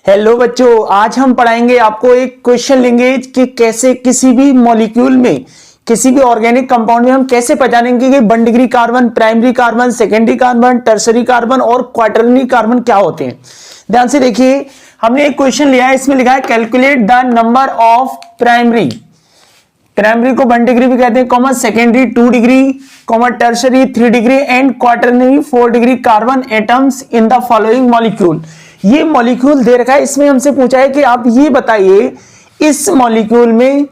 Hello बच्चों, आज हम पढ़ाएंगे आपको एक क्वेश्चन लेंगे कि कैसे किसी भी मॉलिक्यूल में, किसी भी ऑर्गेनिक कंपाउंड में हम कैसे पहचानेंगे कि 1 degree carbon, primary carbon, secondary carbon, tertiary carbon और क्वार्टरनरी कार्बन क्या होते हैं। ध्यान से देखिए, हमने एक क्वेश्चन लिया है, इसमें लिखा है calculate the number of primary को 1 डिग्री भी कहते हैं, comma secondary 2 degree, comma tertiary 3 degree and quaternary 4 degree carbon atoms in the following molecule. ये मॉलिक्यूल दे रखा है, इसमें हमसे पूछा है कि आप ये बताइए इस मॉलिक्यूल में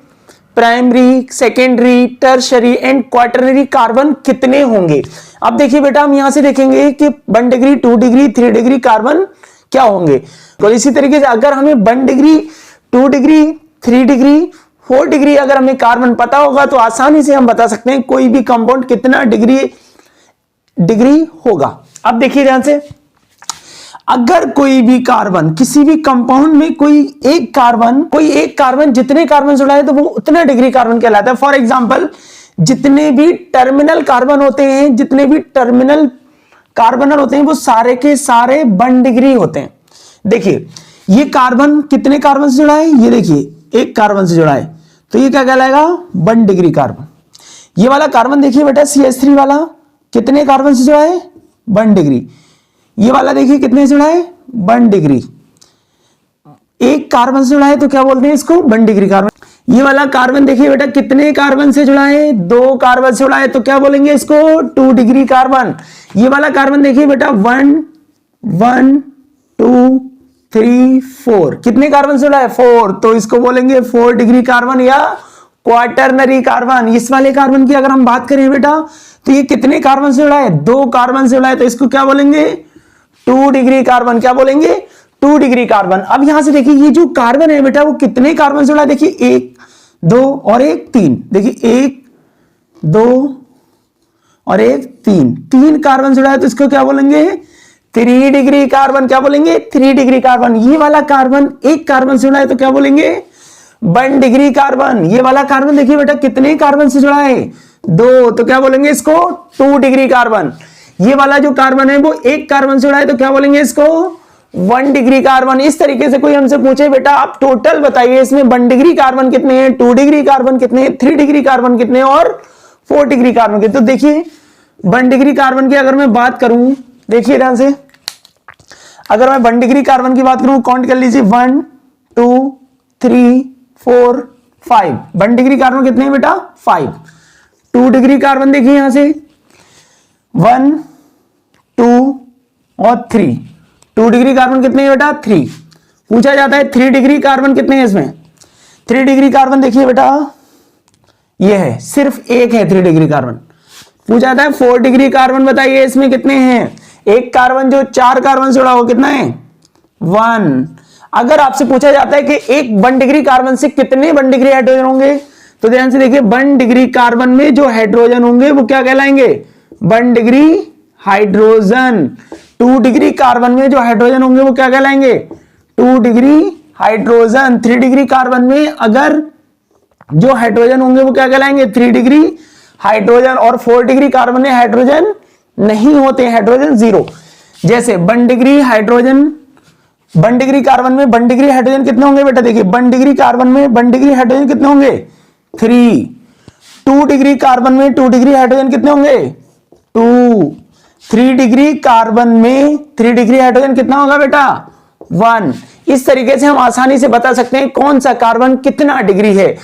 primary, secondary, tertiary and quaternary carbon कितने होंगे। अब देखिए बेटा, हम यहां से देखेंगे कि 1 डिग्री, 2 डिग्री, 3 डिग्री कार्बन क्या होंगे। तो इसी तरीके से अगर हमें 1 डिग्री, 2 डिग्री, 3 डिग्री, 4 डिग्री अगर हमें कार्बन पता होगा तो आसानी से हम बता सकते हैं कोई भी कंपाउंड कितना डिग्री होगा। अब देखिए ध्यान से, अगर कोई भी कार्बन, किसी भी कंपाउंड में कोई एक कार्बन जितने कार्बन जुड़ा है तो वो उतना डिग्री कार्बन कहलाता है। फॉर एग्जांपल, जितने भी टर्मिनल कार्बन होते हैं वो सारे के सारे 1 डिग्री होते हैं। देखिए ये कार्बन कितने कार्बन से जुड़ा है, ये देखिए एक कार्बन से जुड़ा है तो ये क्या कहलाएगा, 1 डिग्री कार्बन। ये वाला कार्बन देखिए बेटा, CH3 वाला कितने कार्बन से जुड़ा है, 1 डिग्री। ये वाला देखिए कितने से जुड़ा है, 1 डिग्री। एक कार्बन से जुड़ा है तो क्या बोलते हैं इसको, 1 डिग्री कार्बन। ये वाला कार्बन देखिए बेटा कितने कार्बन से जुड़ा है, 2 कार्बन से जुड़ा है तो क्या बोलेंगे इसको, 2 डिग्री कार्बन। ये वाला कार्बन देखिए बेटा 1 2 3 4 कितने कार्बन से जुड़ा है, 4, तो इसको बोलेंगे 4 डिग्री कार्बन या क्वार्टरनरी कार्बन। इस वाले कार्बन की अगर हम बात करें बेटा तो ये कितने कार्बन से जुड़ा है, 2 कार्बन से जुड़ा है तो इसको क्या बोलेंगे, 2 डिग्री कार्बन। क्या बोलेंगे, 2 डिग्री कार्बन। अब यहां से देखिए ये जो कार्बन है बेटा वो कितने कार्बन से जुड़ा है, देखिए 1 2 और 1 3, देखिए 1 2 और 1 3, 3 कार्बन से जुड़ा है तो इसको क्या बोलेंगे, 3 डिग्री कार्बन। क्या बोलेंगे, 3 डिग्री कार्बन। ये वाला कार्बन एक कार्बन से जुड़ा है तो क्या बोलेंगे, 1 डिग्री कार्बन। ये वाला कार्बन देखिए बेटा कितने कार्बन से जुड़ा है, 2, तो क्या बोलेंगे इसको, 2 डिग्री कार्बन। ये वाला जो कार्बन है वो एक कार्बन से जुड़ा है तो क्या बोलेंगे इसको, 1 डिग्री कार्बन। इस तरीके से कोई हमसे पूछे बेटा आप टोटल बताइए इसमें 1 डिग्री कार्बन कितने हैं, 2 डिग्री कार्बन कितने हैं, 3 डिग्री कार्बन कितने हैं और 4 डिग्री कार्बन कितने। तो देखिए 1 डिग्री कार्बन की अगर मैं बात करूं, देखिए ध्यान से, अगर मैं 1 डिग्री कार्बन की बात करूं, काउंट कर लीजिए 1 2 3 4 5। 1 डिग्री कार्बन कितने हैं बेटा, 5। 2 डिग्री कार्बन देखिए यहां से 1 2 और 3। 2 डिग्री कार्बन कितने हैं बेटा, 3। पूछा जाता है 3 डिग्री कार्बन कितने हैं इसमें। 3 डिग्री कार्बन देखिए बेटा ये है, सिर्फ एक है 3 डिग्री कार्बन। पूछा जाता है 4 डिग्री कार्बन बताइए इसमें कितने हैं। एक कार्बन जो 4 कार्बन से जुड़ा हो कितना है, 1। अगर आपसे पूछा जाता है कि एक 1 डिग्री कार्बन से कितने 1 डिग्री हाइड्रोजन होंगे, तो ध्यान से देखिए 1 डिग्री कार्बन में जो हाइड्रोजन होंगे वो क्या कहलाएंगे, 1 डिग्री हाइड्रोजन। 2 डिग्री कार्बन में जो हाइड्रोजन होंगे वो क्या कहलाएंगे, 2 डिग्री हाइड्रोजन। 3 डिग्री कार्बन में अगर जो हाइड्रोजन होंगे वो क्या कहलाएंगे, 3 डिग्री हाइड्रोजन। और 4 डिग्री कार्बन में हाइड्रोजन नहीं होते, हाइड्रोजन 0। जैसे 1 डिग्री हाइड्रोजन, 1 डिग्री कार्बन में 1 डिग्री हाइड्रोजन कितने होंगे बेटा, देखिए 1 डिग्री कार्बन में 1 डिग्री हाइड्रोजन कितने होंगे, 3। 2 डिग्री कार्बन में 2 डिग्री हाइड्रोजन कितने होंगे, 2। 3 डिग्री कार्बन में 3 डिग्री हाइड्रोजन कितना होगा बेटा, 1। इस तरीके से हम आसानी से बता सकते हैं कौन सा कार्बन कितना डिग्री है।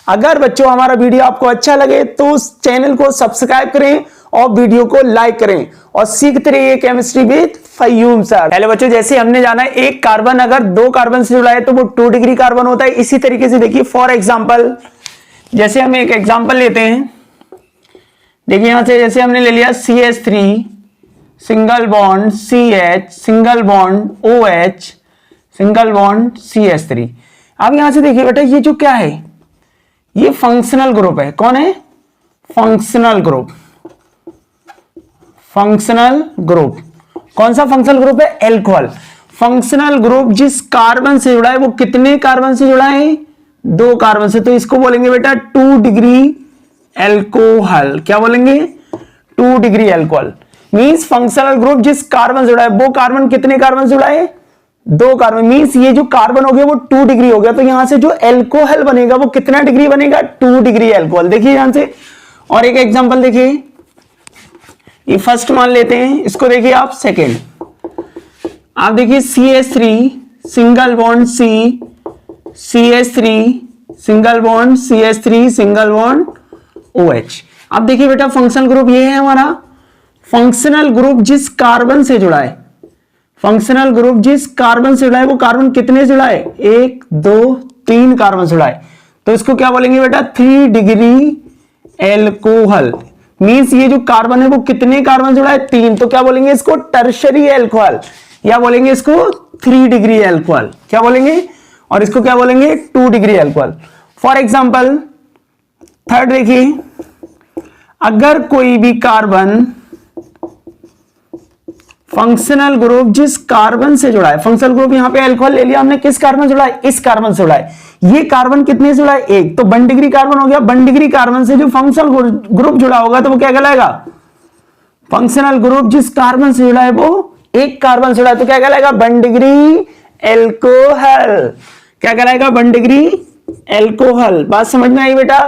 अगर बच्चों हमारा वीडियो आपको अच्छा लगे तो उस चैनल को सब्सक्राइब करें और वीडियो को लाइक करें और सीखते रहिए केमिस्ट्री विद फयूम सर। हेलो बच्चों, जैसे हमने जाना है एक कार्बन अगर 2 कार्बन से जुड़ा है तो वो 2 डिग्री कार्बन होता है। इसी तरीके से देखिए फॉर एग्जांपल, जैसे हम एक एग्जांपल लेते हैं, देखिए यहां से जैसे हमने ले लिया CH3 single bond CH single bond OH single bond CH3। अब यहां से देखिए बेटा ये जो क्या है, ये फंक्शनल ग्रुप है। कौन है, फंक्शनल ग्रुप। फंक्शनल ग्रुप कौन सा फंक्शनल ग्रुप है, एल्कोहल। फंक्शनल ग्रुप जिस कार्बन से जुड़ा है वो कितने कार्बन से जुड़ा है, 2 कार्बन से, तो इसको बोलेंगे बेटा 2 डिग्री एल्कोहल। क्या बोलेंगे, 2 degree alcohol. Means functional group जिस कार्बन से जुड़ा है वो कार्बन कितने कार्बन से जुड़ा है, 2 कार्बन, मींस ये जो कार्बन हो गया वो 2 डिग्री हो गया, तो यहां से जो एल्कोहल बनेगा वो कितना डिग्री बनेगा, 2 डिग्री एल्कोहल। देखिए यहां से और एक एग्जांपल देखिए, ये फर्स्ट मान लेते हैं, इसको देखिए आप सेकेंड। आप देखिए CH3 single bond C, CH3 single bond CH3 single bond OH। अब देखिए बेटा फंक्शनल ग्रुप ये है हमारा, फंक्शनल ग्रुप जिस कार्बन से जुड़ा है, फंक्शनल ग्रुप जिस कार्बन से जुड़ा है वो कार्बन कितने से जुड़ा है, 1 2 3 कार्बन से जुड़ा है, तो इसको क्या बोलेंगे बेटा, 3 डिग्री एल्कोहल। मींस ये जो कार्बन है वो कितने कार्बन से जुड़ा है, 3, तो क्या बोलेंगे इसको, टर्शरी एल्कोहल, या बोलेंगे इसको 3 डिग्री एल्कोहल, क्या बोलेंगे, और इसको क्या बोलेंगे, 2 degree alcohol. For example third देखिए, अगर कोई भी कार्बन फंक्शनल ग्रुप जिस कार्बन से जुड़ा है, फंक्शनल ग्रुप यहां पे अल्कोहल ले लिया हमने, किस कार्बन से जुड़ा है, इस कार्बन से जुड़ा है, ये कार्बन कितने से जुड़ा है, 1, तो 1 डिग्री कार्बन हो गया। 1 डिग्री कार्बन से जो फंक्शनल ग्रुप जुड़ा होगा तो वो क्या कहलाएगा, फंक्शनल ग्रुप जिस कार्बन से जुड़ा है वो 1 कार्बन से जुड़ा है, तो क्या कहलाएगा, 1 डिग्री एल्कोहल, क्या कहलाएगा, 1 डिग्री एल्कोहल। बात समझ में आई बेटा।